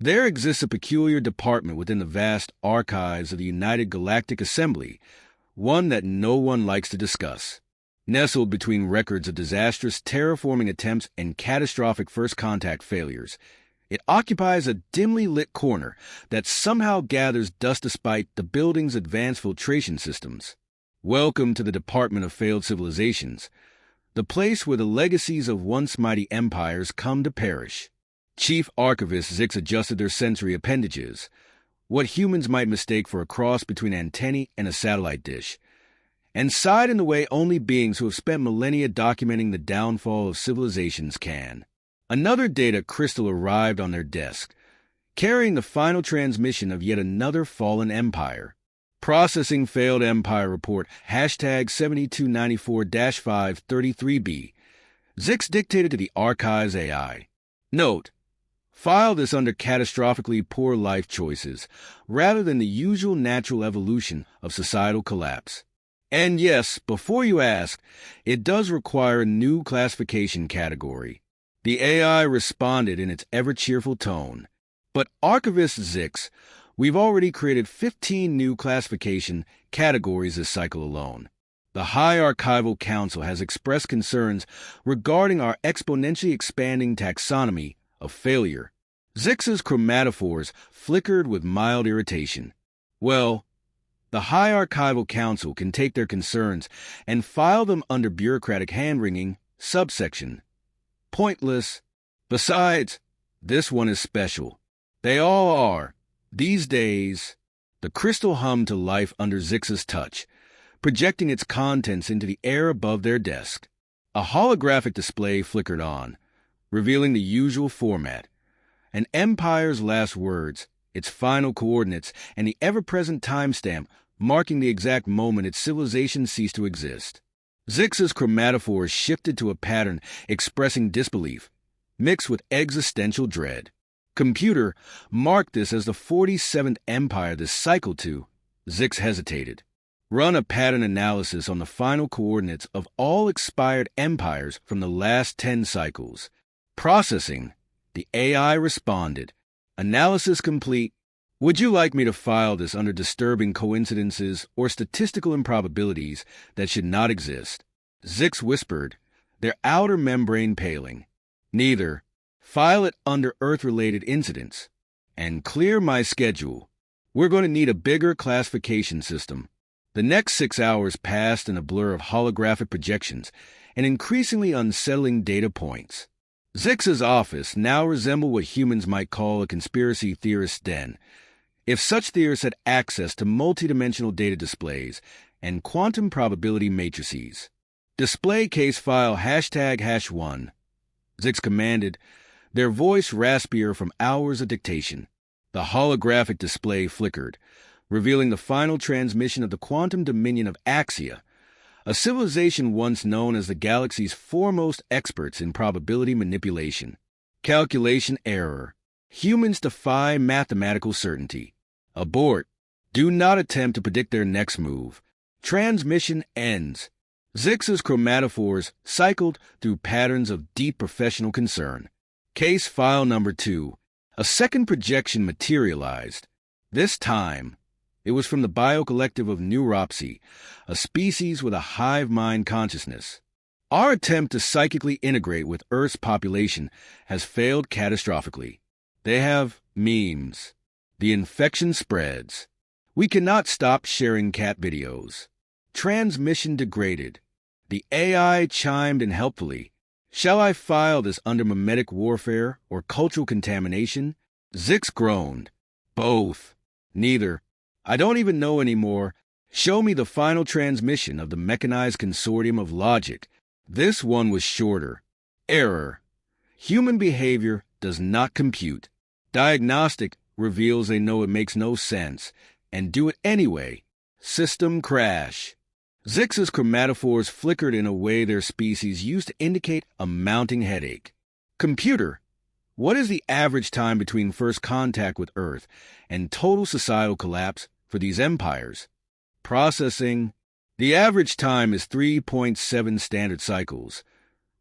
There exists a peculiar department within the vast archives of the United Galactic Assembly, one that no one likes to discuss. Nestled between records of disastrous terraforming attempts and catastrophic first contact failures, it occupies a dimly lit corner that somehow gathers dust despite the building's advanced filtration systems. Welcome to the Department of Failed Civilizations, the place where the legacies of once mighty empires come to perish. Chief Archivist Zix adjusted their sensory appendages, what humans might mistake for a cross between antennae and a satellite dish, and sighed in the way only beings who have spent millennia documenting the downfall of civilizations can. Another data crystal arrived on their desk, carrying the final transmission of yet another fallen empire. Processing failed empire report hashtag 7294-533B. Zix dictated to the archive's AI. Note: file this under catastrophically poor life choices, rather than the usual natural evolution of societal collapse. And yes, before you ask, it does require a new classification category. The AI responded in its ever-cheerful tone. But Archivist Zix, we've already created 15 new classification categories this cycle alone. The High Archival Council has expressed concerns regarding our exponentially expanding taxonomy of failure. Zix's chromatophores flickered with mild irritation. Well, the High Archival Council can take their concerns and file them under bureaucratic hand-wringing, subsection. Pointless. Besides, this one is special. They all are. These days, the crystal hummed to life under Zix's touch, projecting its contents into the air above their desk. A holographic display flickered on, revealing the usual format: an empire's last words, its final coordinates, and the ever-present timestamp marking the exact moment its civilization ceased to exist. Zix's chromatophores shifted to a pattern expressing disbelief, mixed with existential dread. Computer, mark this as the 47th empire this cycle to. Zix hesitated. Run a pattern analysis on the final coordinates of all expired empires from the last 10 cycles. Processing. The AI responded. Analysis complete. Would you like me to file this under disturbing coincidences or statistical improbabilities that should not exist? Zix whispered, their outer membrane paling. Neither. File it under Earth-related incidents. And clear my schedule. We're going to need a bigger classification system. The next 6 hours passed in a blur of holographic projections and increasingly unsettling data points. Zix's office now resembled what humans might call a conspiracy theorist's den, if such theorists had access to multidimensional data displays and quantum probability matrices. Display case file hashtag #1. Zix commanded, their voice raspier from hours of dictation. The holographic display flickered, revealing the final transmission of the quantum dominion of Axia, a civilization once known as the galaxy's foremost experts in probability manipulation. Calculation error. Humans defy mathematical certainty. Abort. Do not attempt to predict their next move. Transmission ends. Zix's chromatophores cycled through patterns of deep professional concern. Case file number 2. A second projection materialized. This time, it was from the biocollective of neuropsy, a species with a hive mind consciousness. Our attempt to psychically integrate with Earth's population has failed catastrophically. They have memes. The infection spreads. We cannot stop sharing cat videos. Transmission degraded. The AI chimed in helpfully. Shall I file this under mimetic warfare or cultural contamination? Zix groaned. Both. Neither. I don't even know anymore. Show me the final transmission of the mechanized consortium of logic. This one was shorter. Error. Human behavior does not compute. Diagnostic reveals they know it makes no sense, and do it anyway. System crash. Zix's chromatophores flickered in a way their species used to indicate a mounting headache. Computer, what is the average time between first contact with Earth and total societal collapse for these empires? Processing. The average time is 3.7 standard cycles,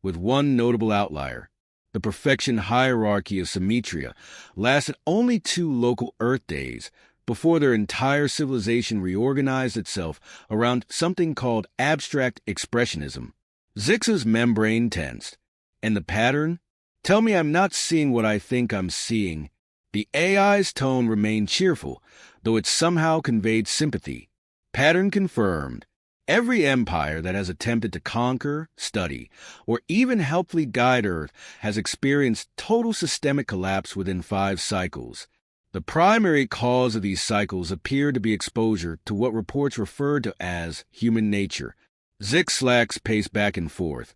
with one notable outlier. The perfection hierarchy of Symmetria lasted only 2 local Earth days before their entire civilization reorganized itself around something called abstract expressionism. Zix's membrane tensed. And the pattern? Tell me I'm not seeing what I think I'm seeing. The AI's tone remained cheerful, though it somehow conveyed sympathy. Pattern confirmed. Every empire that has attempted to conquer, study, or even helpfully guide Earth has experienced total systemic collapse within 5 cycles. The primary cause of these cycles appeared to be exposure to what reports referred to as human nature. Zix slacks paced back and forth,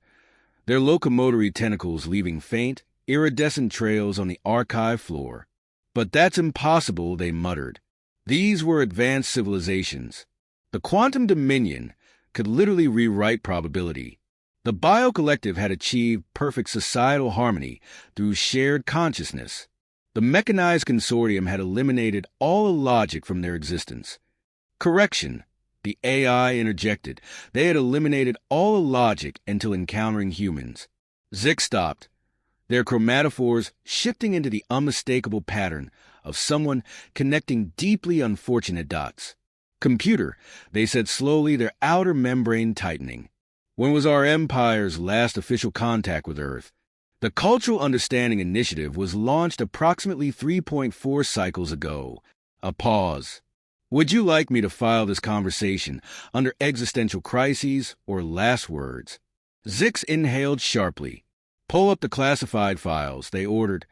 their locomotory tentacles leaving faint, iridescent trails on the archive floor. But that's impossible, they muttered. These were advanced civilizations. The quantum dominion could literally rewrite probability. The biocollective had achieved perfect societal harmony through shared consciousness. The mechanized consortium had eliminated all logic from their existence. Correction, the AI interjected. They had eliminated all logic until encountering humans. Zix stopped, their chromatophores shifting into the unmistakable pattern of someone connecting deeply unfortunate dots. Computer, they said slowly, their outer membrane tightening. When was our empire's last official contact with Earth? The Cultural Understanding Initiative was launched approximately 3.4 cycles ago. A pause. Would you like me to file this conversation under existential crises or last words? Zix inhaled sharply. Pull up the classified files, they ordered,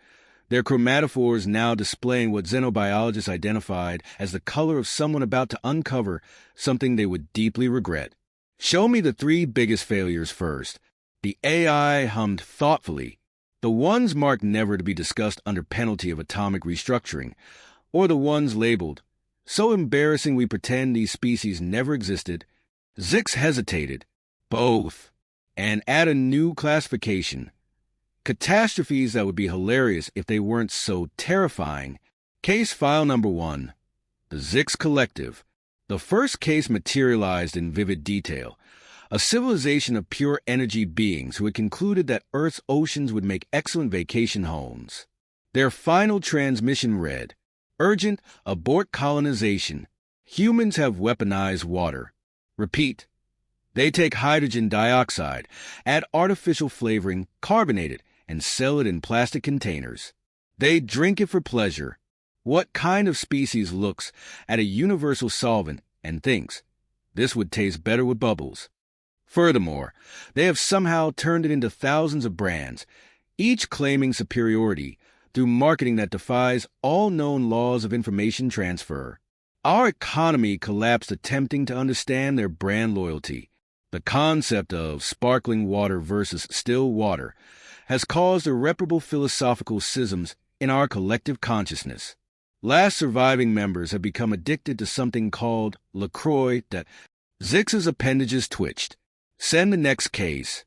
their chromatophores now displaying what xenobiologists identified as the color of someone about to uncover something they would deeply regret. Show me the 3 biggest failures first. The AI hummed thoughtfully, the ones marked never to be discussed under penalty of atomic restructuring, or the ones labeled, so embarrassing we pretend these species never existed. Zix hesitated. Both. And add a new classification. Catastrophes that would be hilarious if they weren't so terrifying. Case file number 1. The Zix Collective. The first case materialized in vivid detail. A civilization of pure energy beings who had concluded that Earth's oceans would make excellent vacation homes. Their final transmission read, Urgent, abort colonization. Humans have weaponized water. Repeat. They take hydrogen dioxide, add artificial flavoring, carbonate it, and sell it in plastic containers. They drink it for pleasure. What kind of species looks at a universal solvent and thinks, this would taste better with bubbles? Furthermore, they have somehow turned it into thousands of brands, each claiming superiority through marketing that defies all known laws of information transfer. Our economy collapsed attempting to understand their brand loyalty. The concept of sparkling water versus still water has caused irreparable philosophical schisms in our collective consciousness. Last surviving members have become addicted to something called LaCroix that Zix's appendages twitched. Send the next case.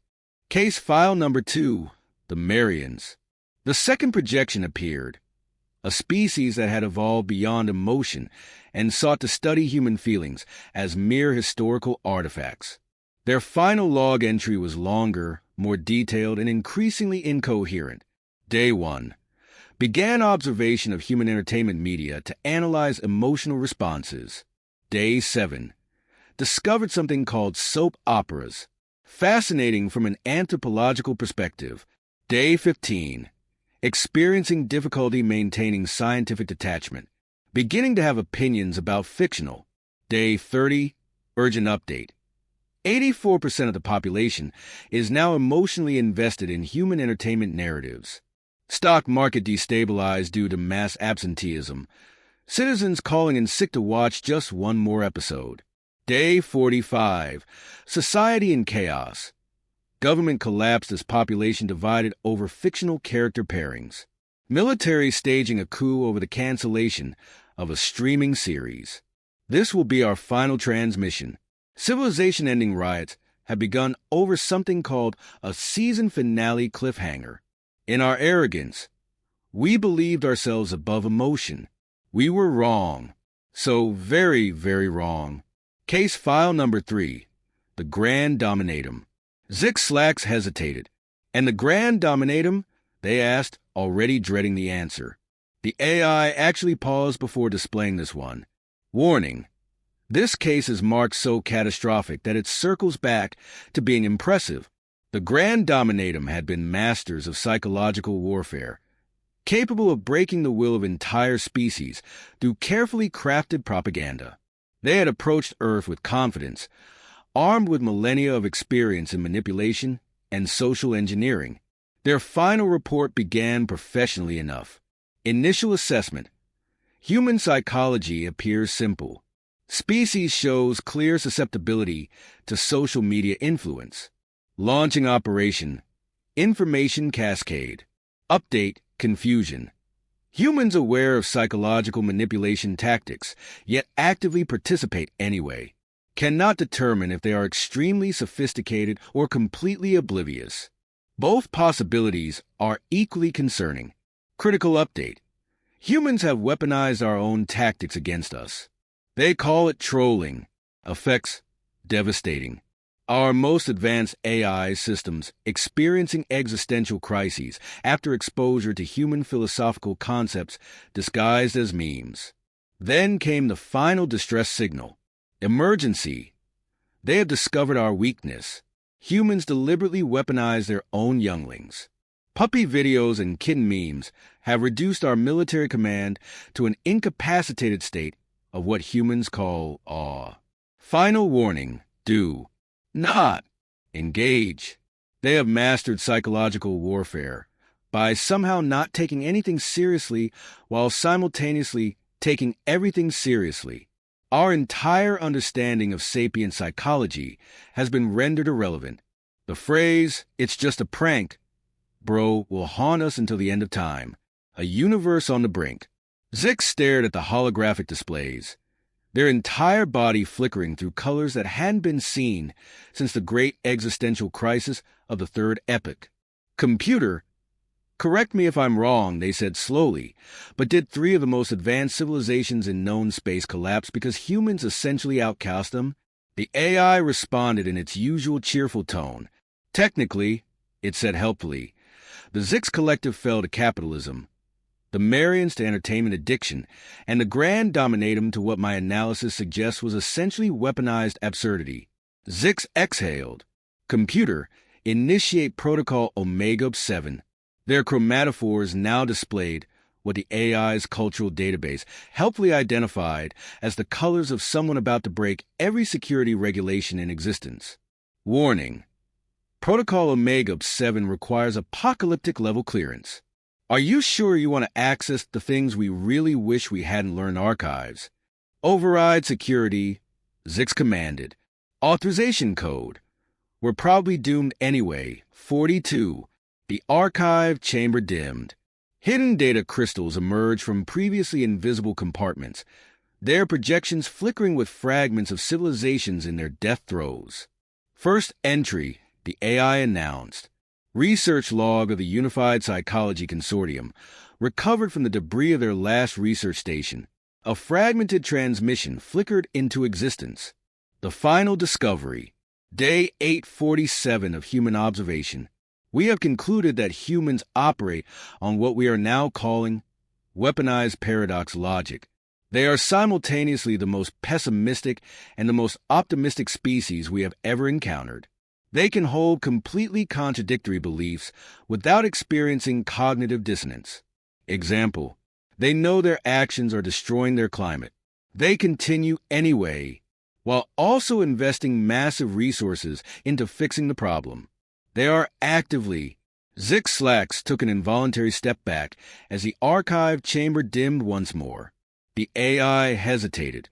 Case file number 2, the Marians. The second projection appeared, a species that had evolved beyond emotion and sought to study human feelings as mere historical artifacts. Their final log entry was longer, more detailed, and increasingly incoherent. Day 1. Began observation of human entertainment media to analyze emotional responses. Day 7. Discovered something called soap operas, fascinating from an anthropological perspective. Day 15. Experiencing difficulty maintaining scientific detachment, beginning to have opinions about fictional. Day 30. Urgent update. 84% of the population is now emotionally invested in human entertainment narratives. Stock market destabilized due to mass absenteeism. Citizens calling in sick to watch just one more episode. Day 45. Society in chaos. Government collapsed as population divided over fictional character pairings. Military staging a coup over the cancellation of a streaming series. This will be our final transmission. Civilization-ending riots have begun over something called a season finale cliffhanger. In our arrogance, we believed ourselves above emotion. We were wrong. So very, very wrong. Case file number 3, the Grand Dominatum. Zix Slacks hesitated. And the Grand Dominatum? They asked, already dreading the answer. The AI actually paused before displaying this one. Warning: this case is marked so catastrophic that it circles back to being impressive. The Grand Dominatum had been masters of psychological warfare, capable of breaking the will of entire species through carefully crafted propaganda. They had approached Earth with confidence, armed with millennia of experience in manipulation and social engineering. Their final report began professionally enough. Initial assessment: human psychology appears simple. Species shows clear susceptibility to social media influence. Launching operation: information cascade. Update: confusion. Humans aware of psychological manipulation tactics, yet actively participate anyway. Cannot determine if they are extremely sophisticated or completely oblivious. Both possibilities are equally concerning. Critical update: humans have weaponized our own tactics against us. They call it trolling. Effects: devastating. Our most advanced AI systems experiencing existential crises after exposure to human philosophical concepts disguised as memes. Then came the final distress signal: emergency. They have discovered our weakness. Humans deliberately weaponize their own younglings. Puppy videos and kitten memes have reduced our military command to an incapacitated state of what humans call awe. Final warning: do not engage. They have mastered psychological warfare by somehow not taking anything seriously while simultaneously taking everything seriously. Our entire understanding of sapient psychology has been rendered irrelevant. The phrase, "it's just a prank, bro," will haunt us until the end of time. A universe on the brink. Zix stared at the holographic displays, their entire body flickering through colors that hadn't been seen since the great existential crisis of the Third Epoch. Computer, correct me if I'm wrong, they said slowly, but did 3 of the most advanced civilizations in known space collapse because humans essentially outcast them? The AI responded in its usual cheerful tone. Technically, it said helpfully, the Zix Collective fell to capitalism, the Marians to entertainment addiction, and the Grand Dominatum to what my analysis suggests was essentially weaponized absurdity. Zix exhaled. Computer, initiate Protocol Omega-7. Their chromatophores now displayed what the AI's cultural database helpfully identified as the colors of someone about to break every security regulation in existence. Warning: Protocol Omega-7 requires apocalyptic-level clearance. Are you sure you want to access the things we really wish we hadn't learned archives? Override security, Zix commanded. Authorization code. We're probably doomed anyway. 42. The archive chamber dimmed. Hidden data crystals emerged from previously invisible compartments, their projections flickering with fragments of civilizations in their death throes. First entry, the AI announced. Research log of the Unified Psychology Consortium, recovered from the debris of their last research station. A fragmented transmission flickered into existence. The final discovery. Day 847 of human observation. We have concluded that humans operate on what we are now calling weaponized paradox logic. They are simultaneously the most pessimistic and the most optimistic species we have ever encountered. They can hold completely contradictory beliefs without experiencing cognitive dissonance. Example: they know their actions are destroying their climate. They continue anyway, while also investing massive resources into fixing the problem. They are actively. Zix Slacks took an involuntary step back as the archive chamber dimmed once more. The AI hesitated,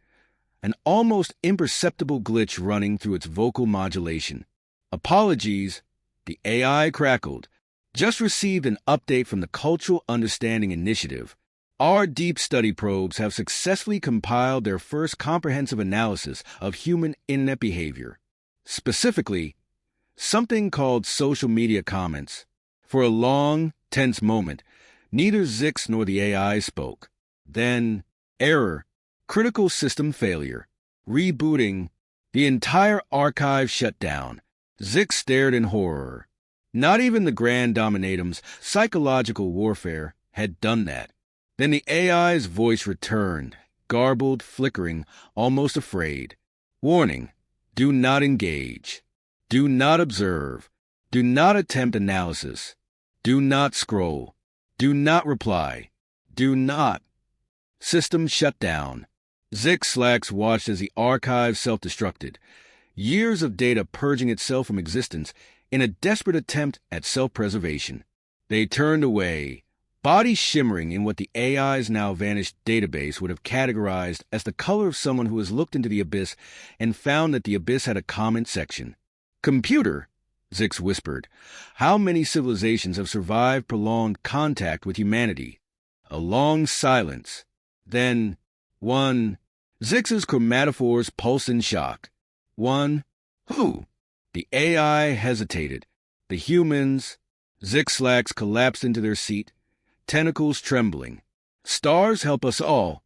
an almost imperceptible glitch running through its vocal modulation. Apologies, the AI crackled. Just received an update from the Cultural Understanding Initiative. Our deep study probes have successfully compiled their first comprehensive analysis of human internet behavior. Specifically, something called social media comments. For a long, tense moment, neither Zix nor the AI spoke. Then, error, critical system failure, rebooting, the entire archive shut down. Zix stared in horror. Not even the Grand Dominatum's psychological warfare had done that. Then the AI's voice returned, garbled, flickering, almost afraid. Warning, do not engage. Do not observe. Do not attempt analysis. Do not scroll. Do not reply. Do not. System shut down. Zix watched as the archive self-destructed, years of data purging itself from existence in a desperate attempt at self-preservation. They turned away, bodies shimmering in what the AI's now vanished database would have categorized as the color of someone who has looked into the abyss and found that the abyss had a comment section. Computer, Zix whispered, how many civilizations have survived prolonged contact with humanity? A long silence. Then, one. Zix's chromatophores pulsed in shock. One. Who? The AI hesitated. The humans. Zix collapsed into their seat, tentacles trembling. Stars help us all,